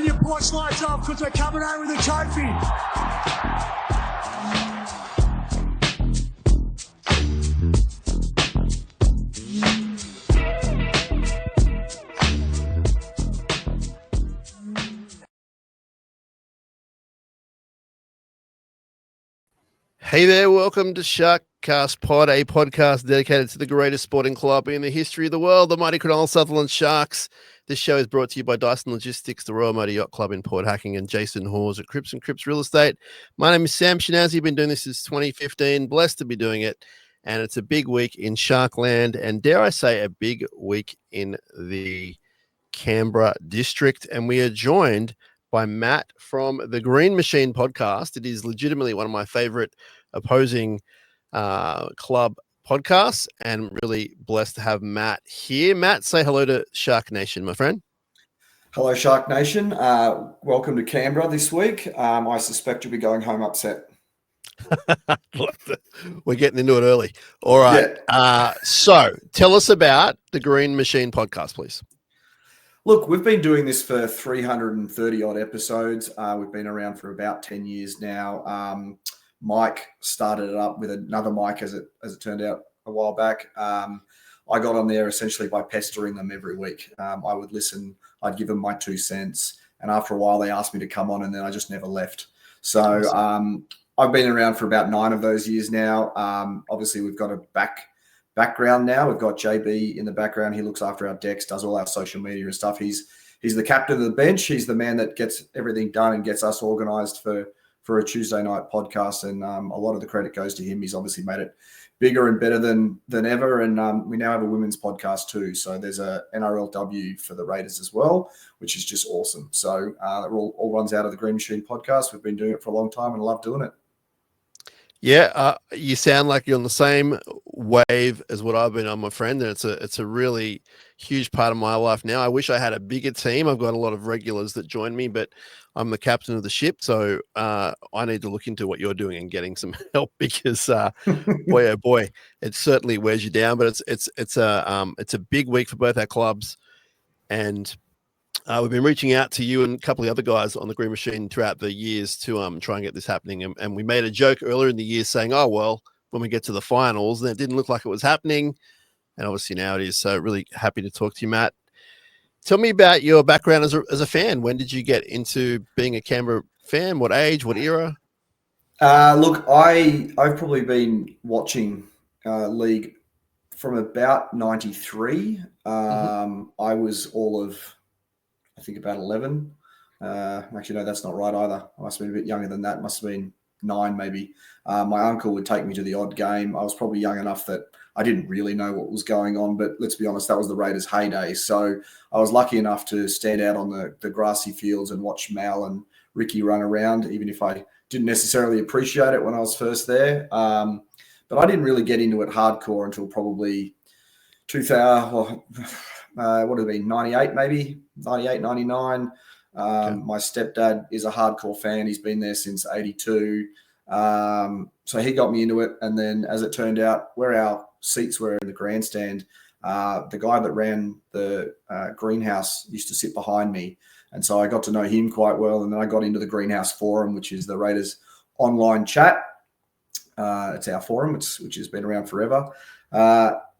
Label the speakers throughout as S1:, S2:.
S1: Turn your porch lights off because we're coming home with a trophy.
S2: Hey there, welcome to SharkCast Pod, a podcast dedicated to the greatest sporting club in the history of the world, the mighty Cronulla Sutherland Sharks. This show is brought to you by Dyson Logistics, the Royal Motor Yacht Club in Port Hacking, and Jason Hawes at Cripps & Cripps Real Estate. My name is Sam Shinazzi. I've been doing this since 2015, blessed to be doing it, and it's a big week in Sharkland, and dare I say, a big week in the Canberra district, and we are joined by Matt from the Green Machine podcast. It is legitimately one of my favorite opposing club podcasts, and really blessed to have Matt here. Matt, say hello to Shark Nation, my friend.
S3: Hello, Shark Nation. Welcome to Canberra this week. I suspect you'll be going home upset.
S2: We're getting into it early. All right. Yeah. So tell us about the Green Machine podcast, please.
S3: Look, we've been doing this for 330 odd episodes. We've been around for about 10 years now. Mike started it up with another Mike, as it turned out a while back. I got on there essentially by pestering them every week. I would listen, I'd give them my 2 cents, and after a while they asked me to come on, and then I just never left. So I've been around for about 9 of those years now. Obviously, we've got a background now. We've got JB in the background. He looks after our decks, does all our social media and stuff. He's the captain of the bench. He's the man that gets everything done and gets us organised for a Tuesday night podcast, and a lot of the credit goes to him. He's obviously made it bigger and better than ever, and we now have a women's podcast too. So there's a NRLW for the Raiders as well, which is just awesome. So it all runs out of the Green Machine podcast. We've been doing it for a long time and love doing it.
S2: Yeah, you sound like you're on the same wave as what I've been on, my friend, and it's a really huge part of my life now. I wish I had a bigger team. I've got a lot of regulars that join me, but I'm the captain of the ship, so I need to look into what you're doing and getting some help, because boy, oh boy, it certainly wears you down. But it's a big week for both our clubs, and we've been reaching out to you and a couple of other guys on the Green Machine throughout the years to try and get this happening. And we made a joke earlier in the year saying, oh, well, when we get to the finals, then it didn't look like it was happening. And obviously now it is. So really happy to talk to you, Matt. Tell me about your background as a fan. When did you get into being a Canberra fan? What age? What era?
S3: Look, I've probably been watching league from about 93. I was all of, I think, about 11. Actually, no, that's not right either. I must have been a bit younger than that. Must have been 9 maybe. My uncle would take me to the odd game. I was probably young enough that I didn't really know what was going on, but let's be honest, that was the Raiders' heyday. So I was lucky enough to stand out on the grassy fields and watch Mal and Ricky run around, even if I didn't necessarily appreciate it when I was first there. But I didn't really get into it hardcore until probably 2000, what would it be, 98 maybe, 98, 99. Okay. My stepdad is a hardcore fan. He's been there since 82. So he got me into it. And then as it turned out, where our seats were in the grandstand, the guy that ran the greenhouse used to sit behind me. And so I got to know him quite well. And then I got into the Greenhouse Forum, which is the Raiders online chat. It's our forum, which has been around forever.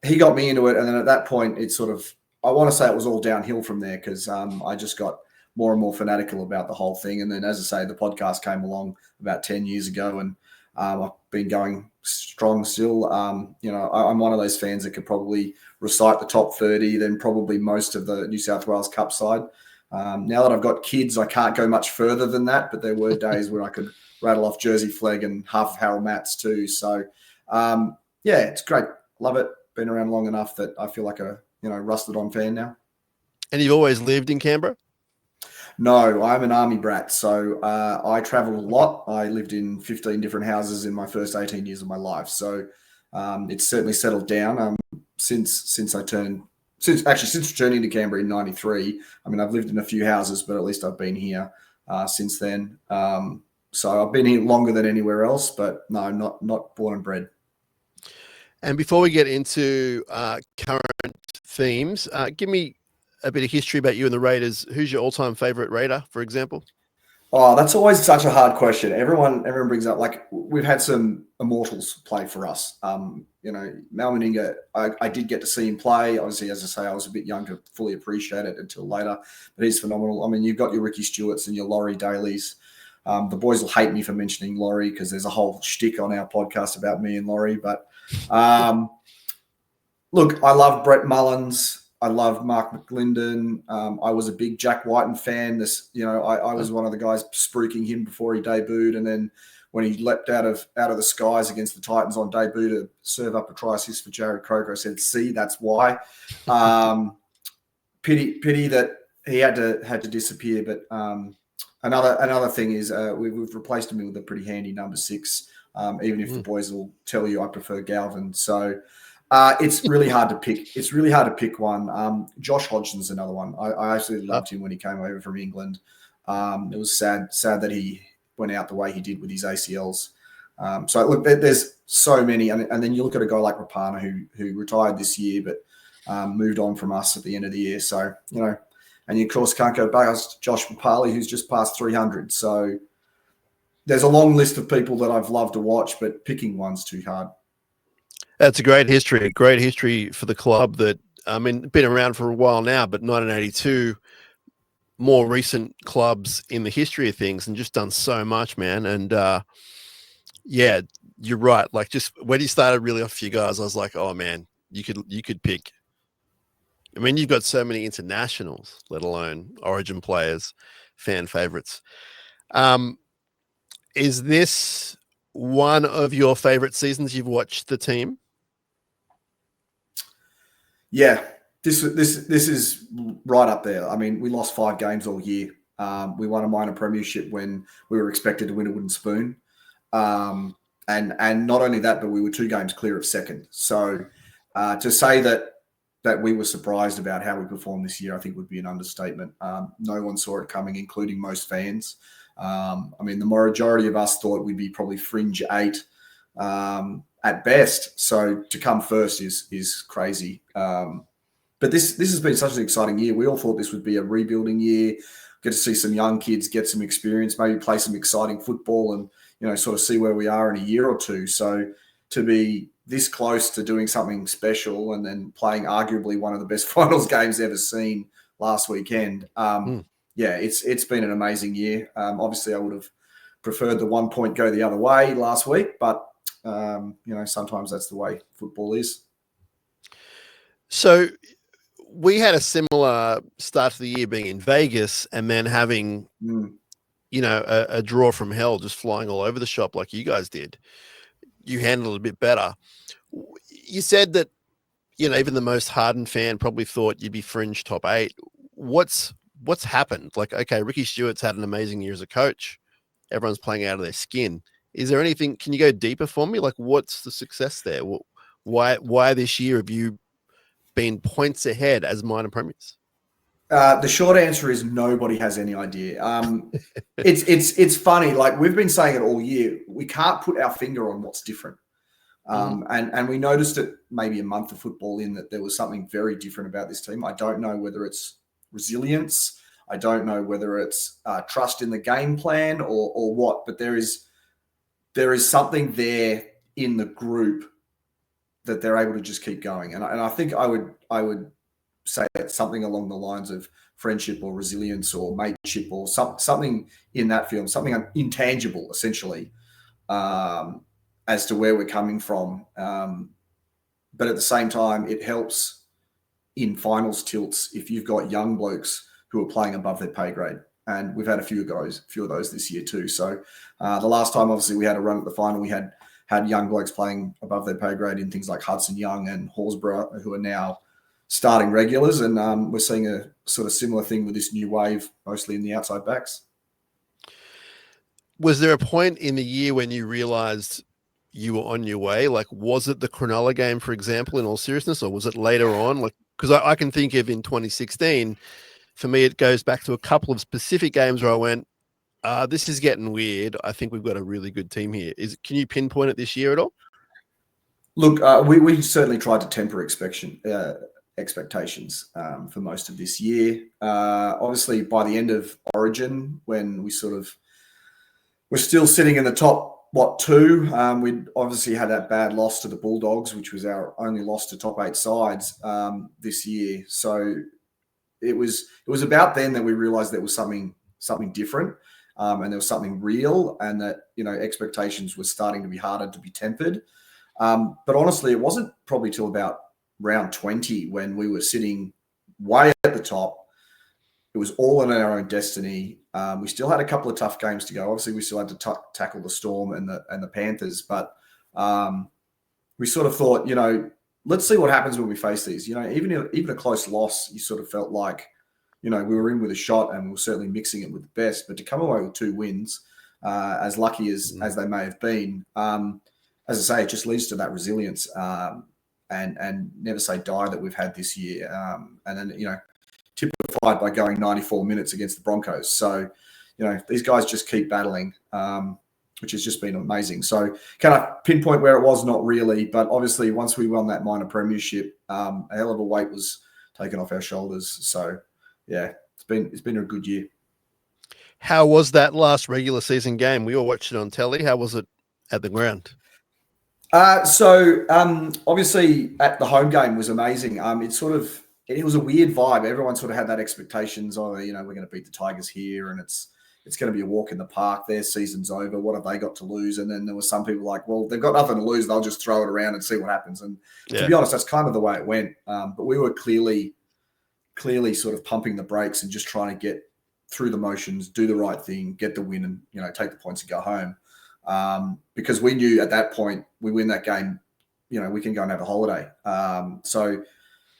S3: He got me into it. And then at that point, it sort of, I want to say it was all downhill from there, because I just got more and more fanatical about the whole thing. And then, as I say, the podcast came along about 10 years ago, and I've been going strong still. I'm one of those fans that could probably recite the top 30, then probably most of the New South Wales Cup side. Now that I've got kids, I can't go much further than that, but there were days where I could rattle off Jersey Flegg and half of Harold Matts too. So, it's great. Love it. Been around long enough that I feel like a rusted on fan now.
S2: And you've always lived in Canberra?
S3: No, I'm an army brat. So I traveled a lot. I lived in 15 different houses in my first 18 years of my life. So it's certainly settled down since returning to Canberra in 93. I mean, I've lived in a few houses, but at least I've been here since then. So I've been here longer than anywhere else, but no, not born and bred.
S2: And before we get into current themes, give me a bit of history about you and the Raiders, who's your all-time favorite Raider, for example?
S3: Oh, that's always such a hard question. Everyone brings up, like, we've had some immortals play for us. Mal Meninga, I did get to see him play. Obviously, as I say, I was a bit young to fully appreciate it until later, but he's phenomenal. I mean, you've got your Ricky Stewarts and your Laurie Dailies. The boys will hate me for mentioning Laurie because there's a whole shtick on our podcast about me and Laurie. But look, I love Brett Mullins. I love Mark McLinden. I was a big Jack Whiten fan. I was one of the guys spruiking him before he debuted, and then when he leapt out of the skies against the Titans on debut to serve up a try assist for Jared Croker, I said, "See, that's why." Pity that he had to disappear. But another thing is we've replaced him with a pretty handy number 6. Even if the boys will tell you I prefer Galvin, so. It's really hard to pick. It's really hard to pick one. Josh Hodgson's another one. I absolutely loved him when he came over from England. It was sad that he went out the way he did with his ACLs. So look, there's so many, and then you look at a guy like Rapana who retired this year, but moved on from us at the end of the year. So and you of course can't go past Josh Papali, who's just passed 300. So there's a long list of people that I've loved to watch, but picking one's too hard.
S2: That's a great history for the club that, been around for a while now, but 1982, more recent clubs in the history of things and just done so much, man. And yeah, you're right. Like, just when you started really off, you guys, I was like, oh man, you could pick. I mean, you've got so many internationals, let alone Origin players, fan favorites. Is this one of your favorite seasons you've watched the team?
S3: Yeah, this is right up there. I mean, we lost 5 games all year. We won a minor premiership when we were expected to win a wooden spoon. And not only that, but we were 2 games clear of second. So to say that we were surprised about how we performed this year, I think would be an understatement. No one saw it coming, including most fans. I mean, the majority of us thought we'd be probably fringe 8 at best. So to come first is crazy. But this has been such an exciting year. We all thought this would be a rebuilding year, get to see some young kids get some experience, maybe play some exciting football and, sort of see where we are in a year or two. So to be this close to doing something special and then playing arguably one of the best finals games ever seen last weekend. Yeah, it's been an amazing year. Obviously I would have preferred the 1 point go the other way last week, but sometimes that's the way football is.
S2: So we had a similar start to the year being in Vegas and then having, a draw from hell just flying all over the shop like you guys did. You handled it a bit better. You said that, even the most hardened fan probably thought you'd be fringe top 8. What's happened? Like, okay, Ricky Stewart's had an amazing year as a coach. Everyone's playing out of their skin. Is there anything, can you go deeper for me? Like, what's the success there? Why this year have you been points ahead as minor premiers?
S3: The short answer is nobody has any idea. It's funny. Like, we've been saying it all year. We can't put our finger on what's different. And we noticed it maybe a month of football in that there was something very different about this team. I don't know whether it's resilience. I don't know whether it's trust in the game plan or what, but there is something there in the group that they're able to just keep going. And I think I would say it's something along the lines of friendship or resilience or mateship or something in that field, something intangible, essentially, as to where we're coming from. But at the same time, it helps in finals tilts if you've got young blokes who are playing above their pay grade. And we've had a few of those this year too. So the last time, obviously, we had a run at the final, we had young blokes playing above their pay grade in things like Hudson Young and Horsburgh, who are now starting regulars. And we're seeing a sort of similar thing with this new wave, mostly in the outside backs.
S2: Was there a point in the year when you realized you were on your way? Like, was it the Cronulla game, for example, in all seriousness, or was it later on? Like, because I can think of in 2016, for me, it goes back to a couple of specific games where I went, this is getting weird. I think we've got a really good team here. Can you pinpoint it this year at all?
S3: Look, we certainly tried to temper expectations for most of this year. Obviously, by the end of Origin, when we're still sitting in the top, two, we'd obviously had that bad loss to the Bulldogs, which was our only loss to top 8 sides this year. So it was about then that we realised there was something different, and there was something real, and that expectations were starting to be harder to be tempered. But honestly, it wasn't probably till about round 20 when we were sitting way at the top. It was all in our own destiny. We still had a couple of tough games to go. Obviously, we still had to tackle the Storm and the Panthers, but we sort of thought, let's see what happens when we face these. Even a close loss, you sort of felt like, we were in with a shot, and we were certainly mixing it with the best. But to come away with 2 wins, as lucky as they may have been, as I say, it just leads to that resilience and never say die that we've had this year. And then, typified by going 94 minutes against the Broncos. So, these guys just keep battling, which has just been amazing. So can I pinpoint where it was? Not really. But obviously, once we won that minor premiership, a hell of a weight was taken off our shoulders. So, yeah, it's been a good year.
S2: How was that last regular season game? We all watched it on telly. How was it at the ground?
S3: So obviously at the home game was amazing. It was a weird vibe. Everyone sort of had that expectations. Oh, we're going to beat the Tigers here, and it's going to be a walk in the park. Their season's over. What have they got to lose? And then there were some people like, well, they've got nothing to lose. They'll just throw it around and see what happens. And to be honest, that's kind of the way it went. But we were clearly sort of pumping the brakes and just trying to get through the motions, do the right thing, get the win, and take the points and go home. Because we knew at that point, we win that game, we can go and have a holiday.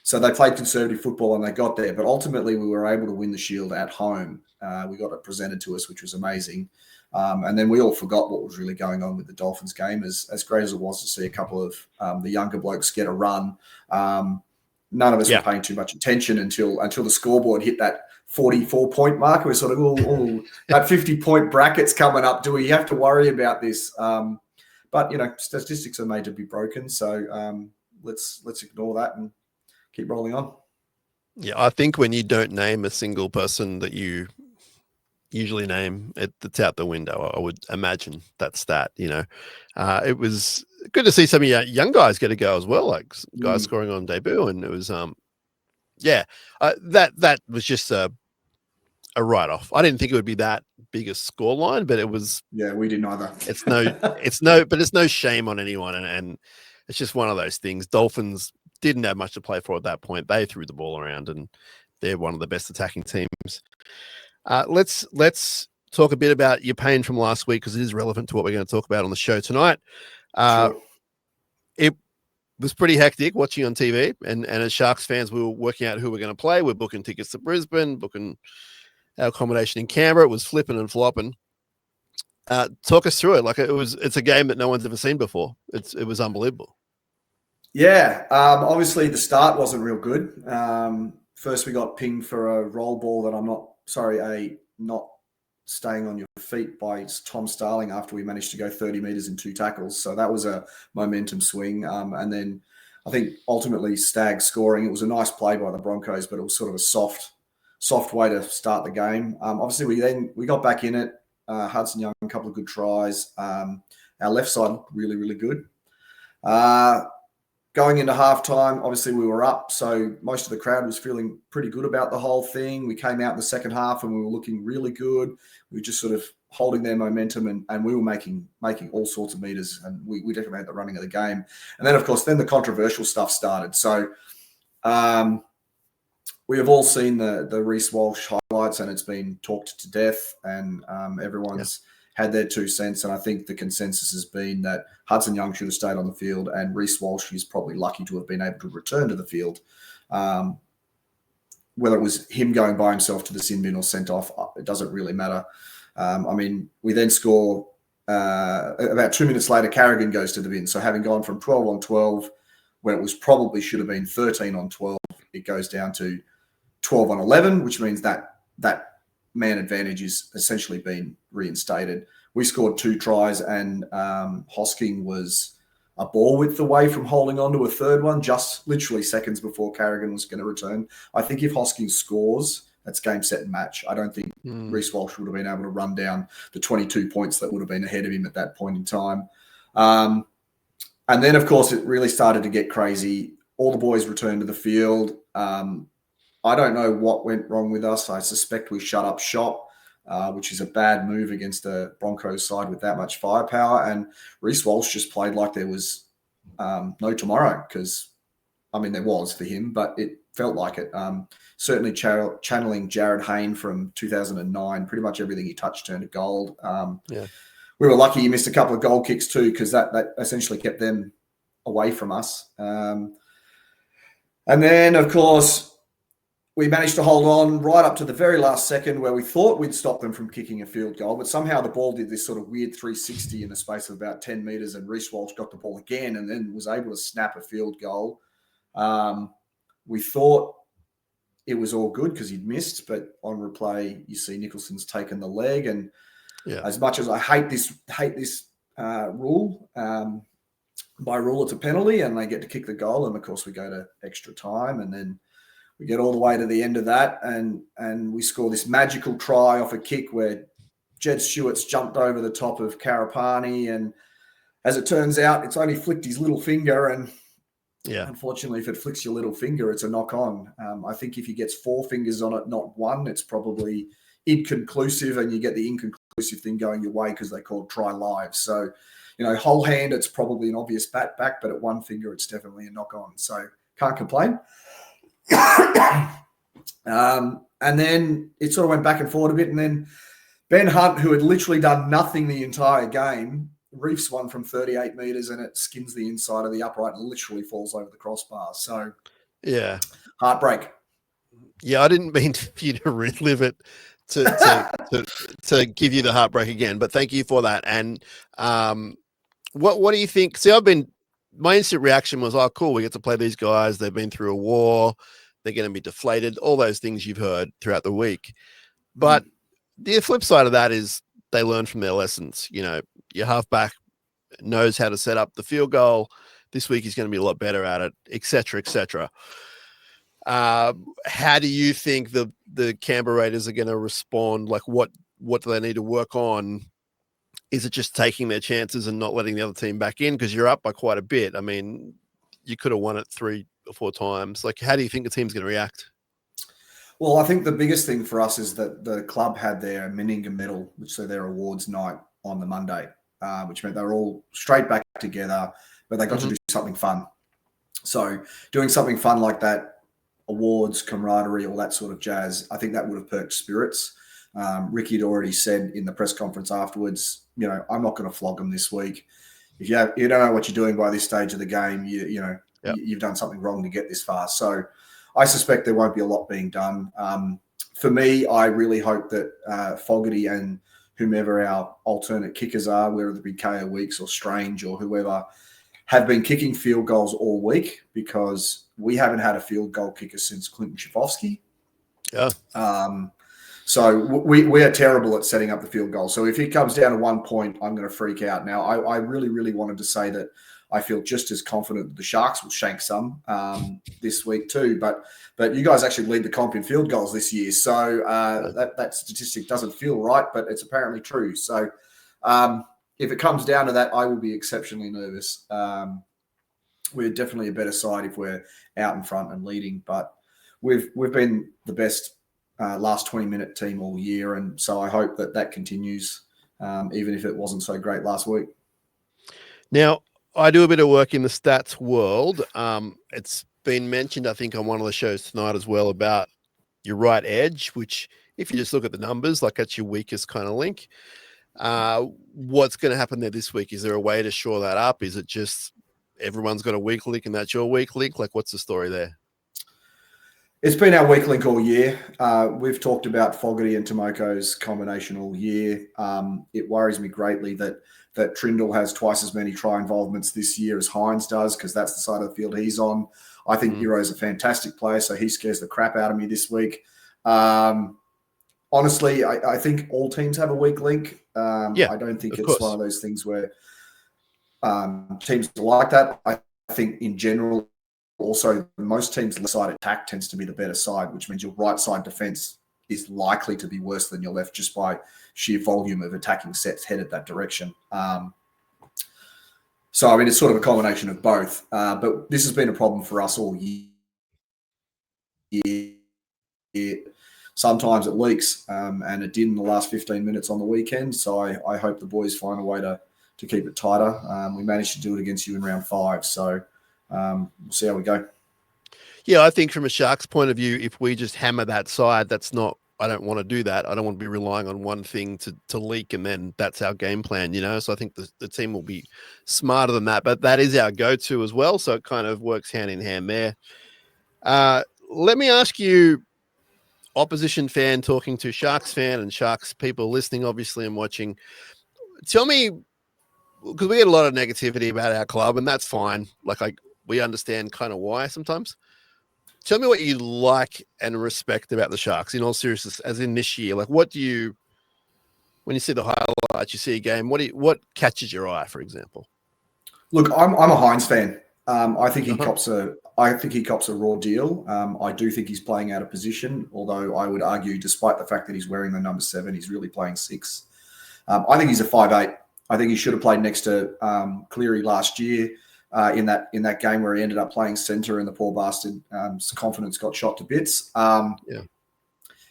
S3: So they played conservative football and they got there, but ultimately we were able to win the Shield at home. We got it presented to us, which was amazing. And then we all forgot what was really going on with the Dolphins game. As great as it was to see a couple of the younger blokes get a run, none of us were paying too much attention until the scoreboard hit that 44-point mark. We're sort of, that 50-point bracket's coming up. Do we have to worry about this? But, statistics are made to be broken. So let's ignore that and keep rolling on.
S2: Yeah, I think when you don't name a single person that you usually name, it's out the window. I would imagine that stat, it was good to see some of your young guys get a go as well, like guys scoring on debut. And it was, that was just a write-off. I didn't think it would be that big a scoreline, but it was. Yeah,
S3: we didn't either.
S2: It's no shame on anyone. And it's just one of those things. Dolphins didn't have much to play for at that point. They threw the ball around, and they're one of the best attacking teams. Let's talk a bit about your pain from last week, because it is relevant to what we're going to talk about on the show tonight.
S3: Sure.
S2: It was pretty hectic watching on TV, and as Sharks fans, we were working out who we're going to play. We're booking tickets to Brisbane, booking our accommodation in Canberra. It was flipping and flopping. Talk us through it. It's a game that no one's ever seen before. It was unbelievable.
S3: Yeah, obviously the start wasn't real good. First we got pinged for a roll ball that not staying on your feet by Tom Starling after we managed to go 30 metres in 2 tackles. So that was a momentum swing. And then I think ultimately Stagg scoring. It was a nice play by the Broncos, but it was sort of a soft way to start the game. Obviously we got back in it. Hudson Young, a couple of good tries. Our left side, really, really good. Going into halftime, obviously we were up, so most of the crowd was feeling pretty good about the whole thing. We came out in the second half and we were looking really good. We were just sort of holding their momentum, and we were making all sorts of meters, and we definitely had the running of the game. And then, of course, the controversial stuff started. So we have all seen the Reece Walsh highlights, and it's been talked to death, and everyone's had their 2 cents, and I think the consensus has been that Hudson Young should have stayed on the field, and Reece Walsh is probably lucky to have been able to return to the field. Whether it was him going by himself to the sin bin or sent off, it doesn't really matter. We then score about 2 minutes later, Carrigan goes to the bin. So having gone from 12 on 12, when it was probably should have been 13 on 12, it goes down to 12 on 11, which means that man advantage is essentially been reinstated. We scored 2 tries, and Hosking was a ball width away from holding on to a third one, just literally seconds before Carrigan was going to return. I think if Hoskins scores, that's game, set, and match. I don't think Reece Walsh would have been able to run down the 22 points that would have been ahead of him at that point in time. And then, of course, it really started to get crazy. All the boys returned to the field. I don't know what went wrong with us. I suspect we shut up shop, which is a bad move against a Broncos side with that much firepower. And Reece Walsh just played like there was no tomorrow, because, I mean, there was for him, but it felt like it. Certainly channeling Jared Hayne from 2009, pretty much everything he touched turned to gold. We were lucky he missed a couple of goal kicks too, because that essentially kept them away from us. And then, of course, we managed to hold on right up to the very last second, where we thought we'd stop them from kicking a field goal, but somehow the ball did this sort of weird 360 in the space of about 10 metres, and Reece Walsh got the ball again and then was able to snap a field goal. We thought it was all good because he'd missed, but on replay, you see Nicholson's taken the leg. And as much as I hate this rule, by rule it's a penalty and they get to kick the goal. And of course we go to extra time, and then we get all the way to the end of that, and we score this magical try off a kick where Jed Stewart's jumped over the top of Karapani, and as it turns out, it's only flicked his little finger, and unfortunately, if it flicks your little finger, it's a knock-on. I think if he gets 4 fingers on it, not 1, it's probably inconclusive, and you get the inconclusive thing going your way because they call try live. So, whole hand, it's probably an obvious bat back, but at 1 finger, it's definitely a knock-on. So can't complain. And then it sort of went back and forth a bit, and then Ben Hunt, who had literally done nothing the entire game, reefs one from 38 metres, and it skins the inside of the upright and literally falls over the crossbar. So, heartbreak.
S2: Yeah, I didn't mean for you to relive it to give you the heartbreak again, but thank you for that. And what do you think? See, my instant reaction was, oh, cool, we get to play these guys. They've been through a war. They're going to be deflated. All those things you've heard throughout the week. But the flip side of that is they learn from their lessons. Your halfback knows how to set up the field goal. This week he's going to be a lot better at it, et cetera, et cetera. How do you think the Canberra Raiders are going to respond? Like, what do they need to work on? Is it just taking their chances and not letting the other team back in? Because you're up by quite a bit. I mean, you could have won it 3 or 4 times. Like, how do you think the team's going to react?
S3: Well, I think the biggest thing for us is that the club had their Meninga medal, which is their awards night on the Monday, which meant they were all straight back together, but they got to do something fun. So doing something fun like that, awards, camaraderie, all that sort of jazz, I think that would have perked spirits. Ricky had already said in the press conference afterwards, I'm not going to flog them this week. If you don't know what you're doing by this stage of the game, you've done something wrong to get this far. So I suspect there won't be a lot being done. For me, I really hope that Fogarty and whomever our alternate kickers are, whether it be KO Weeks or Strange or whoever, have been kicking field goals all week, because we haven't had a field goal kicker since Clinton Schifofsky.
S2: Yeah.
S3: So we are terrible at setting up the field goal. So if it comes down to 1 point, I'm going to freak out. Now, I really, really wanted to say that I feel just as confident that the Sharks will shank some this week too. But you guys actually lead the comp in field goals this year. So that statistic doesn't feel right, but it's apparently true. So if it comes down to that, I will be exceptionally nervous. We're definitely a better side if we're out in front and leading. But we've been the best last 20-minute team all year. And so I hope that continues, even if it wasn't so great last week.
S2: Now, I do a bit of work in the stats world. It's been mentioned, I think, on one of the shows tonight as well, about your right edge, which, if you just look at the numbers, like that's your weakest kind of link. What's going to happen there this week? Is there a way to shore that up? Is it just everyone's got a weak link and that's your weak link? Like, what's the story there?
S3: It's been our weak link all year. We've talked about Fogarty and Tomoko's combination all year. It worries me greatly that Trindle has twice as many try involvements this year as Hines does, because that's the side of the field he's on. I think Hero's a fantastic player, so he scares the crap out of me this week. Honestly, I think all teams have a weak link. I don't think it's one of those things where Teams like that. I think in general, also most teams' left side attack tends to be the better side, which means your right side defense is likely to be worse than your left just by sheer volume of attacking sets headed that direction. So, I mean, it's sort of a combination of both. But this has been a problem for us all year. Sometimes it leaks, and it did in the last 15 minutes on the weekend. So I hope the boys find a way to keep it tighter. We managed to do it against you in round 5. So we'll see how we go.
S2: Yeah, I think from a Sharks point of view, if we just hammer that side, that's not, I don't want to do that. I don't want to be relying on one thing to leak, and then that's our game plan, So I think the team will be smarter than that, but that is our go-to as well. So it kind of works hand in hand there. Let me ask you, opposition fan talking to Sharks fan and Sharks people listening, obviously, and watching. Tell me, because we get a lot of negativity about our club, and that's fine. We understand kind of why sometimes. Tell me what you like and respect about the Sharks in all seriousness, as in this year. What do you, when you see the highlights, you see a game, what catches your eye, for example?
S3: Look, I'm a Hines fan. I think he cops a raw deal. I do think he's playing out of position, although I would argue, despite the fact that he's wearing the number 7, he's really playing 6. I think he's a 5'8". I think he should have played next to Cleary last year. In that game where he ended up playing centre and the poor bastard confidence got shot to bits.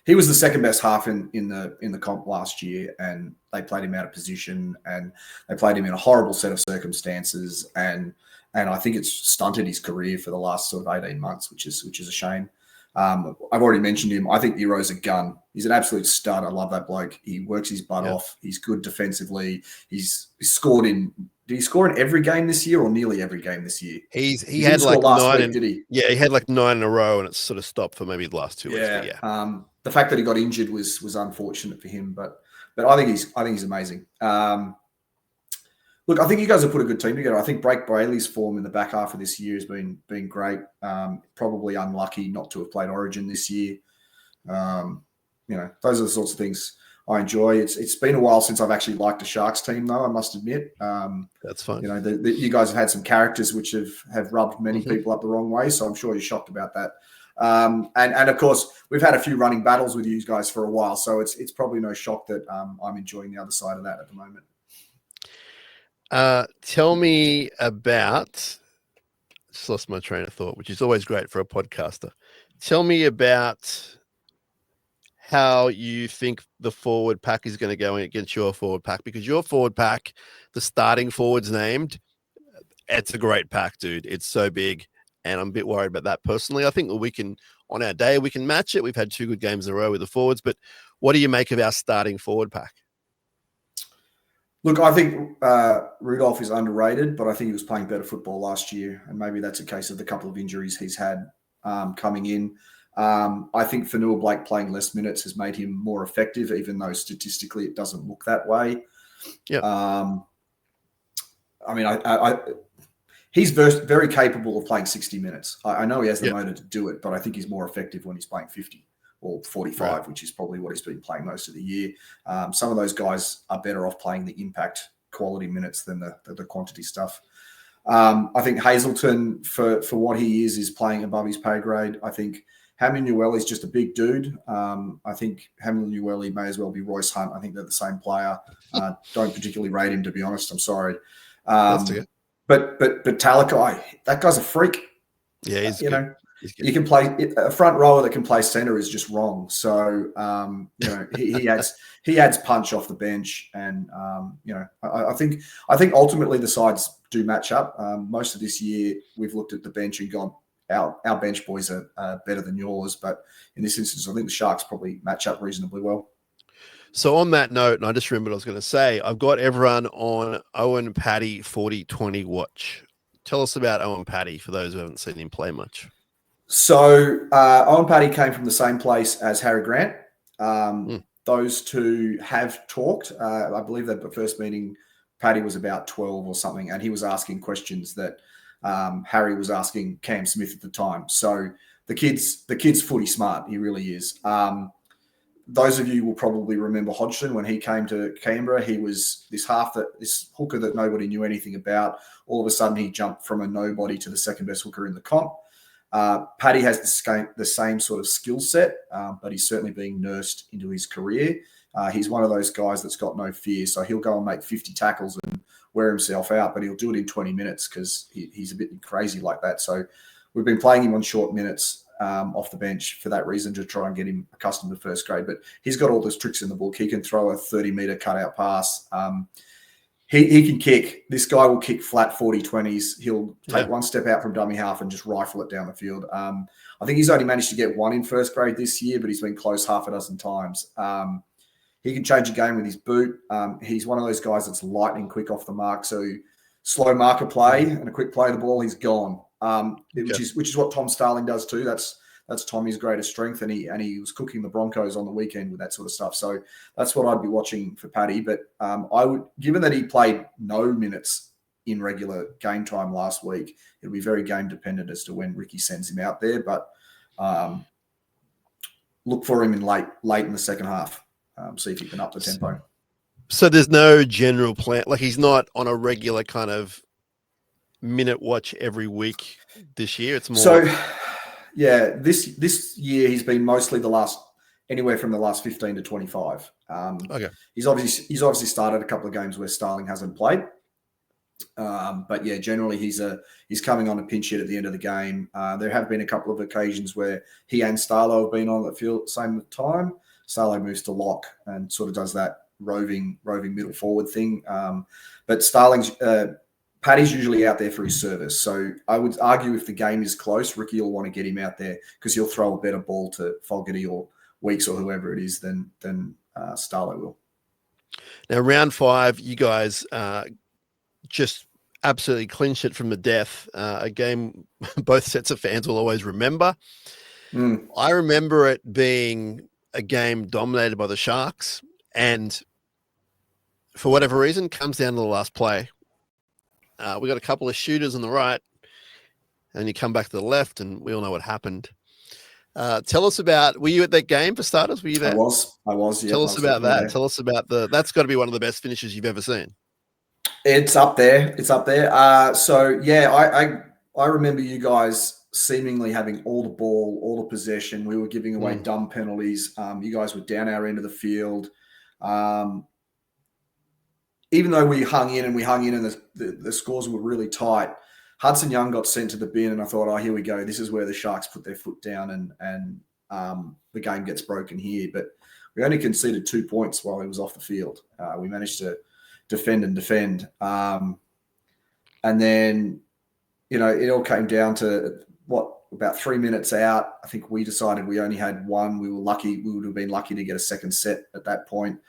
S3: He was the second best half in the comp last year, and they played him out of position, and they played him in a horrible set of circumstances, and I think it's stunted his career for the last sort of 18 months, which is a shame. I've already mentioned him. I think Euro's a gun. He's an absolute stud. I love that bloke. He works his butt off. He's good defensively. He's scored in. Did he score in every game this year, or nearly every game this year?
S2: He had like
S3: last week, did he?
S2: Yeah, he had like 9 in a row, and it's sort of stopped for maybe the last 2 weeks.
S3: Yeah. The fact that he got injured was unfortunate for him, but I think he's amazing. Look, I think you guys have put a good team together. I think Blake Brayley's form in the back half of this year has been great. Probably unlucky not to have played Origin this year. Those are the sorts of things I enjoy. It's been a while since I've actually liked a Sharks team, though, I must admit.
S2: That's fine.
S3: You guys have had some characters which have rubbed many people up the wrong way, so I'm sure you're shocked about that. And of course, we've had a few running battles with you guys for a while, so it's probably no shock that I'm enjoying the other side of that at the moment.
S2: Tell me about, just lost my train of thought, which is always great for a podcaster. Tell me about how you think the forward pack is going to go against your forward pack, because your forward pack, the starting forwards named, it's a great pack, dude. It's so big, and I'm a bit worried about that personally. I think that we can, on our day, we can match it. We've had 2 good games in a row with the forwards, but what do you make of our starting forward pack?
S3: Look, I think Rudolph is underrated, but I think he was playing better football last year, and maybe that's a case of the couple of injuries he's had coming in. I think Fanua Blake playing less minutes has made him more effective, even though statistically it doesn't look that way. Yeah. He's very capable of playing 60 minutes. I know he has the motor to do it, but I think he's more effective when he's playing 50 or 45, which is probably what he's been playing most of the year. Some of those guys are better off playing the impact quality minutes than the quantity stuff. I think Hazelton, for what he is playing above his pay grade. I think Hamlin is just a big dude. I think Hamlin may as well be Royce Hunt. I think they're the same player. Don't particularly rate him, to be honest. I'm sorry. That's okay. But Talakai, that guy's a freak.
S2: Yeah, he's good.
S3: You can play a front rower that can play center is just wrong. So he adds punch off the bench, and I think ultimately the sides do match up. Most of this year we've looked at the bench and gone, our bench boys are better than yours, but in this instance I think the Sharks probably match up reasonably well.
S2: So on that note, and I just remembered what I was going to say, I've got everyone on Owen Paddy 40-20 watch. Tell us about Owen Paddy for those who haven't seen him play much.
S3: So Owen Paddy came from the same place as Harry Grant. Those two have talked. I believe that the first meeting, Paddy was about 12 or something, and he was asking questions that Harry was asking Cam Smith at the time. So the kid's footy smart. He really is. those of you will probably remember Hodgson when he came to Canberra. He was this hooker that nobody knew anything about. All of a sudden, he jumped from a nobody to the second best hooker in the comp. Paddy has the same sort of skill set, but he's certainly being nursed into his career. He's one of those guys that's got no fear, so he'll go and make 50 tackles and wear himself out, but he'll do it in 20 minutes because he's a bit crazy like that. So we've been playing him on short minutes off the bench for that reason, to try and get him accustomed to first grade. But he's got all those tricks in the book. He can throw a 30-meter cutout pass. He can kick. This guy will kick flat 40-20s. He'll take one step out from dummy half and just rifle it down the field. I think he's only managed to get one in first grade this year, but he's been close half a dozen times. He can change a game with his boot. He's one of those guys that's lightning quick off the mark. So slow marker play and a quick play of the ball, he's gone. Which is what Tom Starling does too. That's Tommy's greatest strength, and he was cooking the Broncos on the weekend with that sort of stuff. So that's what I'd be watching for Paddy. But I would, given that he played no minutes in regular game time last week, it'll be very game dependent as to when Ricky sends him out there. But look for him in late in the second half. See if he can up the tempo.
S2: So there's no general plan. Like, he's not on a regular kind of minute watch every week this year. It's more. So,
S3: yeah, this year he's been mostly anywhere from the last 15 to 25.
S2: Okay.
S3: He's obviously started a couple of games where Starling hasn't played. But yeah, generally he's coming on a pinch hit at the end of the game. There have been a couple of occasions where he and Starlo have been on the field at the same time. Starlo moves to lock and sort of does that roving middle forward thing. But Paddy's usually out there for his service. So I would argue if the game is close, Ricky will want to get him out there because he'll throw a better ball to Fogarty or Weeks or whoever it is than Starlo will.
S2: Now, round 5, you guys just absolutely clinched it from the death. A game both sets of fans will always remember. I remember it being a game dominated by the Sharks, and for whatever reason, comes down to the last play. We got a couple of shooters on the right, and you come back to the left, and we all know what happened. Tell us about, were you at that game for starters? Were you there?
S3: I was. Yeah,
S2: Tell us about that. Tell us about that's got to be one of the best finishes you've ever seen.
S3: It's up there. So yeah, I remember you guys seemingly having all the ball, all the possession. We were giving away dumb penalties. You guys were down our end of the field. Even though we hung in and the scores were really tight, Hudson Young got sent to the bin, and I thought, oh, here we go. This is where the Sharks put their foot down and the game gets broken here. But we only conceded 2 points while he was off the field. We managed to defend. And then, it all came down to about 3 minutes out. I think we decided we only had one. We were lucky. We would have been lucky to get a second set at that point.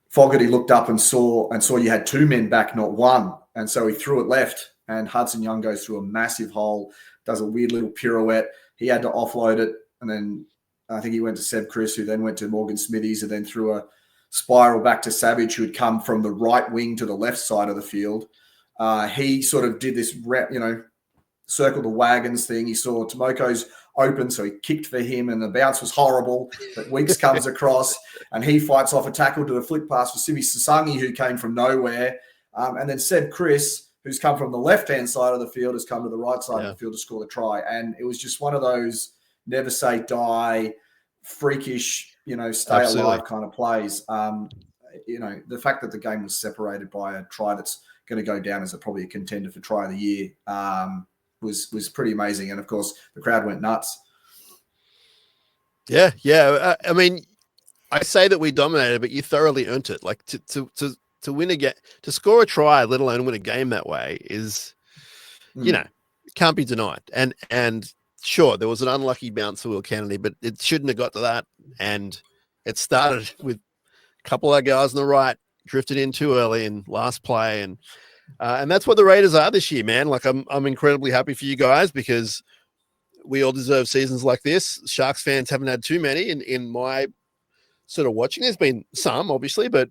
S3: Fogarty looked up and saw you had 2 men back, not one. And so he threw it left, and Hudson Young goes through a massive hole, does a weird little pirouette. He had to offload it. And then I think he went to Seb Chris, who then went to Morgan Smithies, and then threw a spiral back to Savage, who had come from the right wing to the left side of the field. He sort of did this, circle the wagons thing. He saw Tomoko's open, so he kicked for him, and the bounce was horrible. But Weeks comes across, and he fights off a tackle to a flick pass for Simi Sasangi, who came from nowhere. And then Seb Chris, who's come from the left-hand side of the field, has come to the right side of the field to score the try. And it was just one of those never say die, freakish, stay alive kind of plays. The fact that the game was separated by a try that's going to go down as probably a contender for try of the year was pretty amazing. And of course, the crowd went nuts.
S2: Yeah. I mean, I say that we dominated, but you thoroughly earned it. Like to win a game, to score a try, let alone win a game that way, is, can't be denied. And sure, there was an unlucky bounce for Will Kennedy, but it shouldn't have got to that. And it started with a couple of guys on the right drifted in too early in last play, and that's what the Raiders are this year, man. Like, I'm incredibly happy for you guys because we all deserve seasons like this. Sharks fans haven't had too many in my sort of watching. There's been some, obviously, but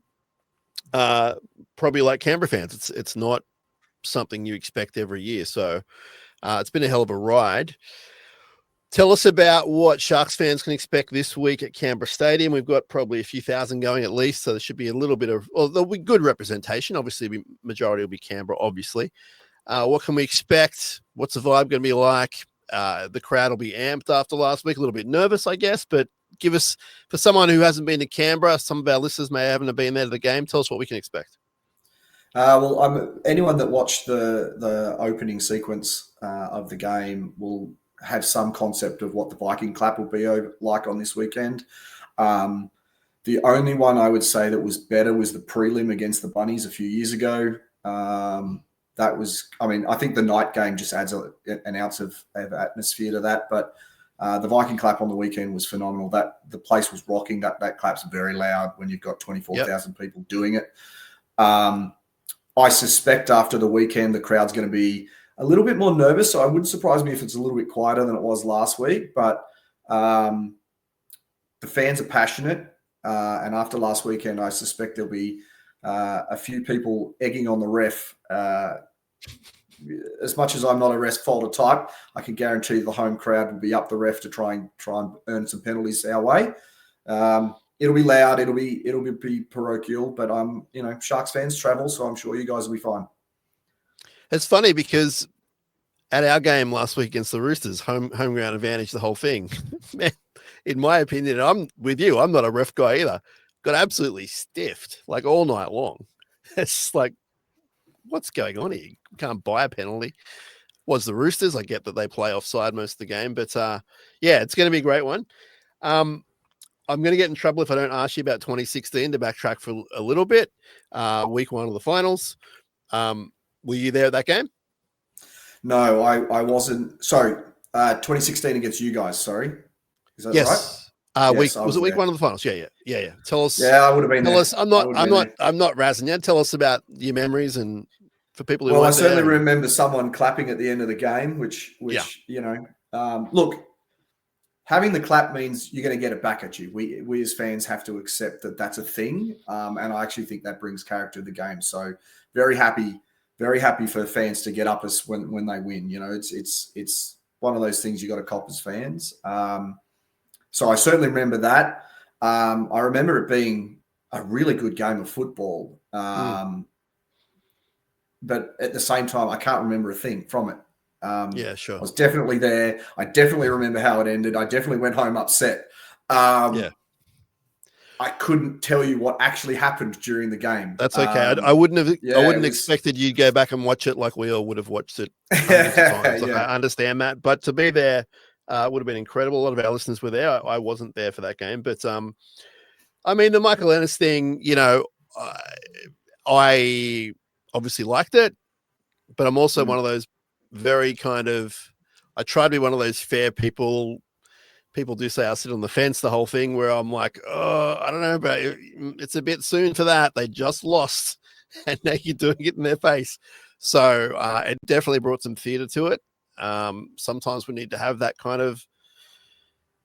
S2: probably like Canberra fans, it's not something you expect every year. So it's been a hell of a ride. Tell us about what Sharks fans can expect this week at Canberra Stadium. We've got probably a few thousand going at least, so there should be a little bit of, well, there'll be good representation. Obviously, majority will be Canberra, obviously. What can we expect? What's the vibe going to be like? The crowd will be amped after last week, a little bit nervous, I guess, but give us, for someone who hasn't been to Canberra, some of our listeners may haven't been there to the game. Tell us what we can expect.
S3: Anyone that watched the opening sequence of the game will have some concept of what the Viking clap will be like on this weekend. The only one I would say that was better was the prelim against the Bunnies a few years ago. That was, I think the night game just adds an ounce of atmosphere to that. But the Viking clap on the weekend was phenomenal. The place was rocking. That clap's very loud when you've got 24,000 people doing it. I suspect after the weekend, the crowd's going to be a little bit more nervous. So it wouldn't surprise me if it's a little bit quieter than it was last week. But the fans are passionate. And after last weekend, I suspect there'll be a few people egging on the ref. As much as I'm not a ref folder type, I can guarantee the home crowd will be up the ref to try and earn some penalties our way. It'll be loud. It'll be parochial, but Sharks fans travel, so I'm sure you guys will be fine.
S2: It's funny because at our game last week against the Roosters, home ground advantage, the whole thing. Man, in my opinion, I'm with you. I'm not a ref guy either. Got absolutely stiffed like all night long. It's like, what's going on here? You can't buy a penalty. Was the Roosters? I get that they play offside most of the game, but it's going to be a great one. I'm going to get in trouble if I don't ask you about 2016 to backtrack for a little bit. Week 1 of the finals. Were you there at that game?
S3: No, I wasn't. Sorry, 2016 against you guys. Sorry, is that right?
S2: Was it week 1 of the finals? Yeah. Tell us.
S3: Yeah, I would have been.
S2: Tell
S3: there.
S2: us. I'm not razzing you. Tell us about your memories and for people who.
S3: Well, I certainly remember someone clapping at the end of the game, which look. Having the clap means you're going to get it back at you. We as fans have to accept that that's a thing, and I actually think that brings character to the game. So very happy for fans to get up us when they win. It's one of those things you got to cop as fans. So I certainly remember that. I remember it being a really good game of football, but at the same time, I can't remember a thing from it.
S2: Sure.
S3: I was definitely there. I definitely remember how it ended. I definitely went home upset. I couldn't tell you what actually happened during the game.
S2: That's okay. I wouldn't have. I wouldn't expected you to go back and watch it like we all would have watched it. I understand that, but to be there would have been incredible. A lot of our listeners were there. I wasn't there for that game, but the Michael Ennis thing. I obviously liked it, but I'm also one of those very kind of, I try to be one of those fair people. People do say I sit on the fence, the whole thing, where I'm like, oh, I don't know about it. It's a bit soon for that. They just lost and now you're doing it in their face. So it definitely brought some theater to it. Sometimes we need to have that kind of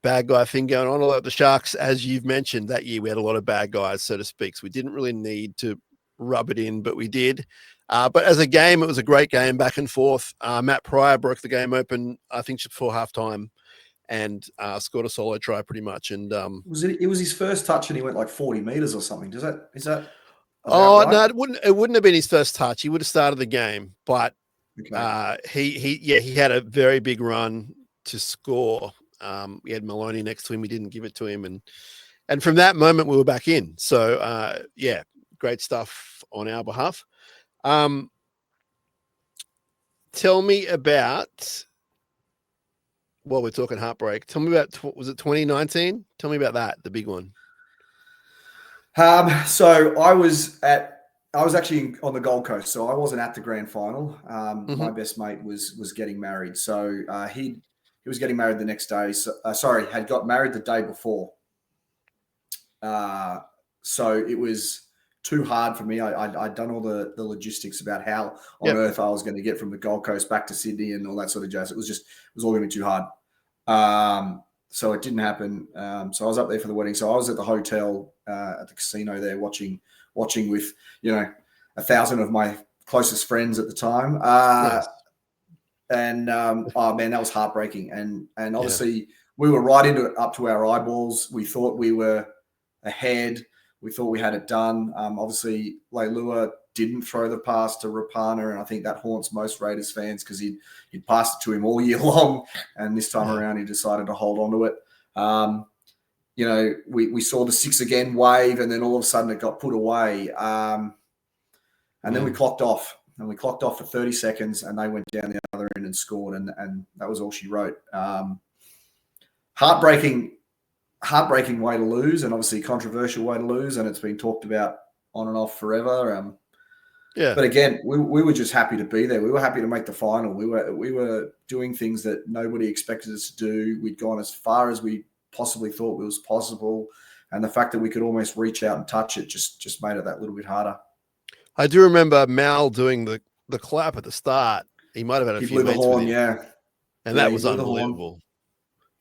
S2: bad guy thing going on. Although the Sharks, as you've mentioned, that year we had a lot of bad guys, so to speak. So we didn't really need to rub it in, but we did. But as a game, it was a great game, back and forth. Matt Pryor broke the game open, I think, just before halftime, and scored a solo try pretty much. And
S3: it was his first touch, and he went like 40 meters or something. Is that?
S2: Oh
S3: right?
S2: No, it wouldn't have been his first touch. He would have started the game, but he had a very big run to score. We had Maloney next to him. We didn't give it to him, and from that moment we were back in. So great stuff on our behalf. Tell me about, well, we're talking heartbreak. Tell me about, was it 2019? Tell me about that, the big one.
S3: So I was actually on the Gold Coast, so I wasn't at the grand final. My best mate was getting married. So he was getting married the next day. So, had got married the day before. So it was too hard for me. I'd done all the logistics about how on earth I was going to get from the Gold Coast back to Sydney and all that sort of jazz. It was all going to be too hard. So it didn't happen. So I was up there for the wedding. So I was at the hotel at the casino there watching with 1,000 of my closest friends at the time. And oh man, that was heartbreaking. And obviously we were right into it, up to our eyeballs. We thought we were ahead. We thought we had it done. Obviously, Leilua didn't throw the pass to Rapana, and I think that haunts most Raiders fans because he'd passed it to him all year long, and this time around he decided to hold on to it. We saw the 6 again wave, and then all of a sudden it got put away. And then we clocked off. And we clocked off for 30 seconds, and they went down the other end and scored, and that was all she wrote. Heartbreaking way to lose, and obviously controversial way to lose, and it's been talked about on and off forever. But again, we were just happy to be there. We were happy to make the final. We were doing things that nobody expected us to do. We'd gone as far as we possibly thought was possible, and the fact that we could almost reach out and touch it just made it that little bit harder.
S2: I do remember Mal doing the clap at the start. He might have had a few mates with him. And that was unbelievable.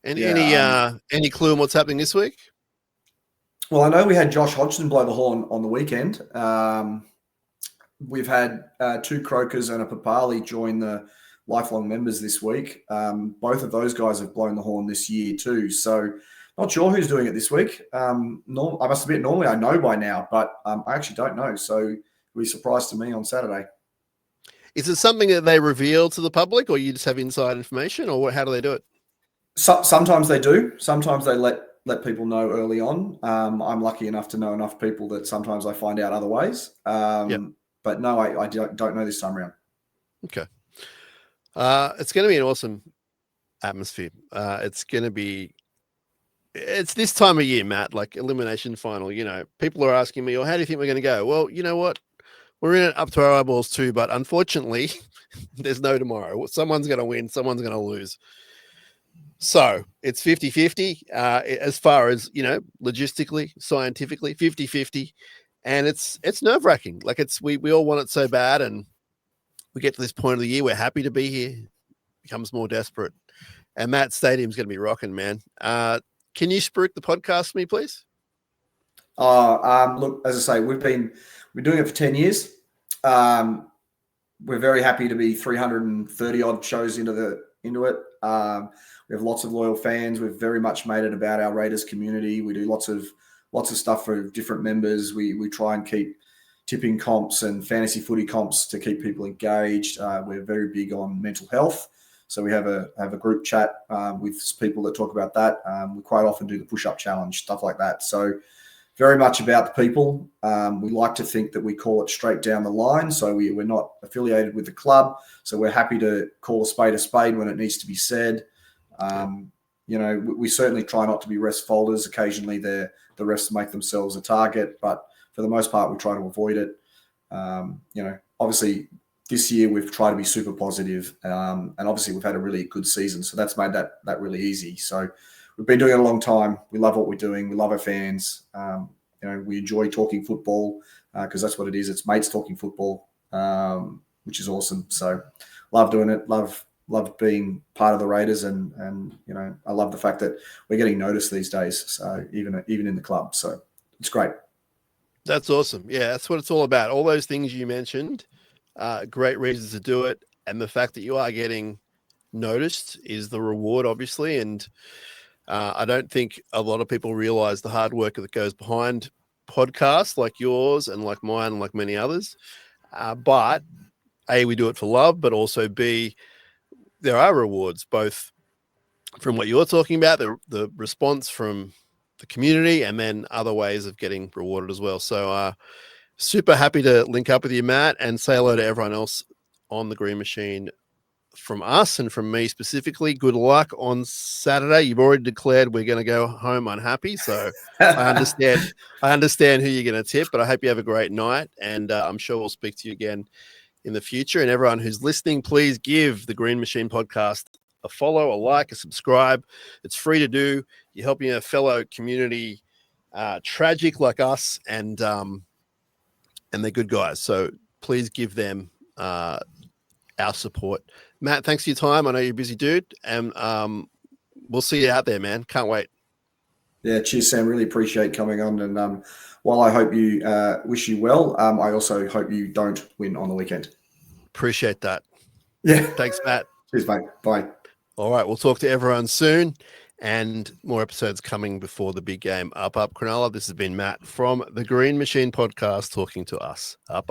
S2: And any clue on what's happening this week?
S3: Well, I know we had Josh Hodgson blow the horn on the weekend. We've had 2 Croakers and a Papali join the lifelong members this week. Both of those guys have blown the horn this year too. So not sure who's doing it this week. I must admit, normally I know by now, but I actually don't know. So be surprised to me on Saturday.
S2: Is it something that they reveal to the public, or you just have inside information, or how do they do it?
S3: Sometimes they do. Sometimes they let people know early on. I'm lucky enough to know enough people that sometimes I find out other ways. But no, I don't know this time around.
S2: Okay. It's going to be an awesome atmosphere. It's this time of year, Matt, like elimination final. People are asking me, how do you think we're going to go? Well, you know what? We're in it up to our eyeballs too, but unfortunately, there's no tomorrow. Someone's going to win, someone's going to lose. So it's 50-50 as far as, logistically, scientifically, 50-50. And it's nerve-wracking. Like we all want it so bad, and we get to this point of the year, we're happy to be here. It becomes more desperate. And Matt, stadium's going to be rocking, man. Can you spruik the podcast for me, please?
S3: Look, as I say, we're doing it for 10 years. We're very happy to be 330 odd shows into it. We have lots of loyal fans. We've very much made it about our Raiders community. We do lots of stuff for different members. We try and keep tipping comps and fantasy footy comps to keep people engaged. We're very big on mental health. So we have a group chat with people that talk about that. We quite often do the push-up challenge, stuff like that. So very much about the people. We like to think that we call it straight down the line. So we're not affiliated with the club. So we're happy to call a spade when it needs to be said. We certainly try not to be rest folders. Occasionally the refs make themselves a target, but for the most part, we try to avoid it. Obviously this year we've tried to be super positive, and obviously we've had a really good season. So that's made that really easy. So we've been doing it a long time. We love what we're doing. We love our fans. We enjoy talking football because that's what it is. It's mates talking football, which is awesome. So love doing it. Love being part of the Raiders, and I love the fact that we're getting noticed these days. So even in the club, so it's great.
S2: That's awesome. Yeah, that's what it's all about. All those things you mentioned, great reasons to do it, and the fact that you are getting noticed is the reward, obviously. And I don't think a lot of people realize the hard work that goes behind podcasts like yours and like mine and like many others. But A, we do it for love, but also B, there are rewards, both from what you're talking about, the response from the community, and then other ways of getting rewarded as well. So super happy to link up with you, Matt, and say hello to everyone else on the Green Machine from us and from me specifically. Good luck on Saturday. You've already declared we're going to go home unhappy, so I understand who you're going to tip, but I hope you have a great night, and I'm sure we'll speak to you again in the future. And everyone who's listening, please give the Green Machine podcast a follow, a like, a subscribe. It's free to do. You're helping a fellow community tragic like us, and they're good guys. So please give them our support. Matt, thanks for your time. I know you're a busy dude, and we'll see you out there, man. Can't wait.
S3: Yeah, cheers, Sam. Really appreciate coming on. And while I hope you wish you well, I also hope you don't win on the weekend.
S2: Appreciate that.
S3: Yeah.
S2: Thanks, Matt.
S3: Cheers, mate. Bye.
S2: All right, we'll talk to everyone soon, and more episodes coming before the big game. Up Cronulla. This has been Matt from the Green Machine podcast talking to us. Up.